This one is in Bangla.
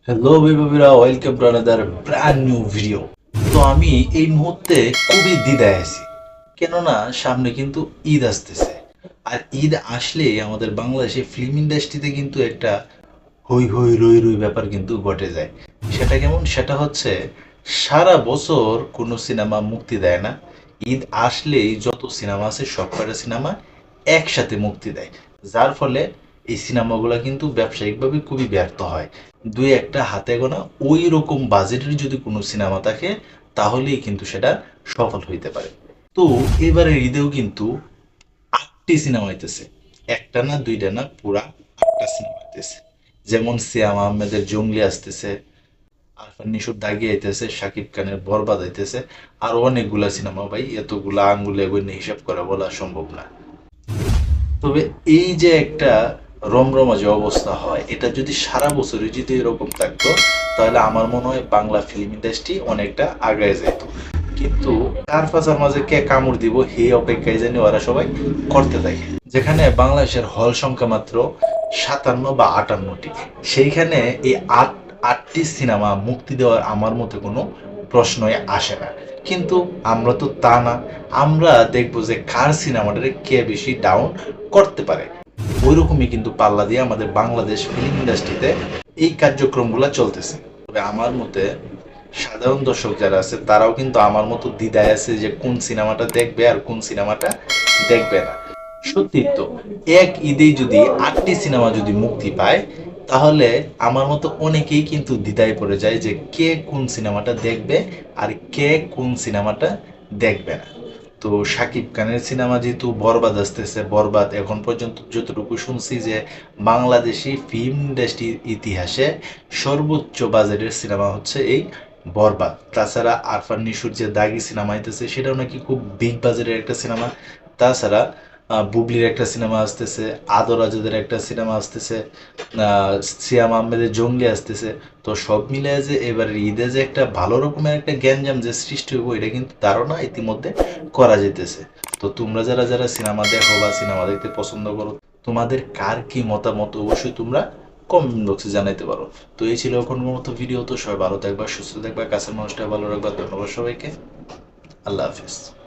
হ্যালো বিবাবিরা, welcome to another brand new video. তো আমি এই মুহূর্তে খুবই দ্বিধায় আছি, কেননা সামনে কিন্তু ঈদ আসতেছে। আর ঈদ আসলে আমাদের বাংলাদেশে ফিল্ম ইন্ডাস্ট্রিতে কিন্তু একটা হই হই রই রই ব্যাপার কিন্তু ঘটে যায়। সেটা কেমন? সেটা হচ্ছে সারা বছর কোনো সিনেমা মুক্তি দেয় না, ঈদ আসলেই যত সিনেমা আছে সবকটা সিনেমা একসাথে মুক্তি দেয়। যার ফলে এই সিনেমাগুলো কিন্তু ব্যবসায়িকভাবে খুবই ব্যর্থ হয়। দুই একটা হাতে গোনা ওই রকম বাজেটের যদি কোনো সিনেমা থাকে, তাহলেই কিন্তু সেটা সফল হইতে পারে। তো এবারে ঈদেও কিন্তু 8টি সিনেমা হইতেছে, একটা না দুইটা না, পুরা 8টা সিনেমা হইতেছে। যেমন সিয়াম আহমেদের জঙ্গলি আসতেছে, আরফান নিশোর দাগি আইতেছে, শাকিব খানের বরবাদ আইতেছে, আর অনেকগুলা সিনেমা ভাই, এতগুলা আঙ্গুলে গুনে হিসাব করা বলা সম্ভব না। তবে এই যে একটা রমরমা যে অবস্থা হয়, এটা যদি সারা বছরই যদি এরকম থাকতো, তাহলে আমার মনে হয় বাংলা ফিল্ম ইন্ডাস্ট্রি অনেকটা আগায় যেত। কিন্তু কার পাচার মাঝে কে কামড় দিব সেই অপেক্ষায় জানি ওরা সবাই করতে থাকে। যেখানে বাংলাদেশের হল সংখ্যা মাত্র 57 বা 58টি, সেইখানে এই আটটি সিনেমা মুক্তি দেওয়ার আমার মতে কোনো প্রশ্নই আসে না। কিন্তু আমরা তো তা না, আমরা দেখবো যে কার সিনেমাটারে কে বেশি ডাউন করতে পারে। ওইরকমই কিন্তু পাল্লা দিয়ে আমাদের বাংলাদেশ ফিল্ম ইন্ডাস্ট্রিতে এই কার্যক্রমগুলো চলতেছে। তবে আমার মতে সাধারণ দর্শক যারা আছে তারাও কিন্তু আমার মতো দ্বিধায় আছে যে কোন সিনেমাটা দেখবে আর কোন সিনেমাটা দেখবে না। সত্যি তো, এক ঈদেই যদি 8টি সিনেমা যদি মুক্তি পায়, তাহলে আমার মতো অনেকেই কিন্তু দ্বিধায় পড়ে যায় যে কে কোন সিনেমাটা দেখবে আর কে কোন সিনেমাটা দেখবে না। তো শাকিব খানের সিনেমা যেহেতু বরবাদ আসতেছে, বরবাদ এখন পর্যন্ত যতটুকু শুনছি যে বাংলাদেশি ফিল্ম ইন্ডাস্ট্রির ইতিহাসে সর্বোচ্চ বাজেটের সিনেমা হচ্ছে এই বরবাদ। তাছাড়া আরফান নিশুর যে দাগি সিনেমা আইতেছে সেটাও নাকি খুব বিগ বাজেটের একটা সিনেমা। তাছাড়া বুবলির একটা সিনেমা আসতেছে, আদর রাজাদের একটা সিনেমা আসতেছে, সিয়াম আহমেদের জঙ্গলি আসতেছে। তো সব মিলে যে এবারের ঈদে যে একটা ভালো রকমের একটা গ্যাঞ্জাম যে সৃষ্টি হইব, এটা কিন্তু ধারণা ইতিমধ্যে করা যেতেছে। তো তোমরা যারা যারা সিনেমা দেখো বা সিনেমা দেখতে পছন্দ করো, তোমাদের কার কি মতামত অবশ্যই তোমরা কমেন্ট বক্সে জানাইতে পারো। তো এই ছিল এখনকার মতো ভিডিও। তো সবাই ভালো থাকবা, সুস্থ থাকবা, কাছের মানুষটা ভালো রাখবা। ধন্যবাদ সবাইকে। আল্লাহ হাফিজ।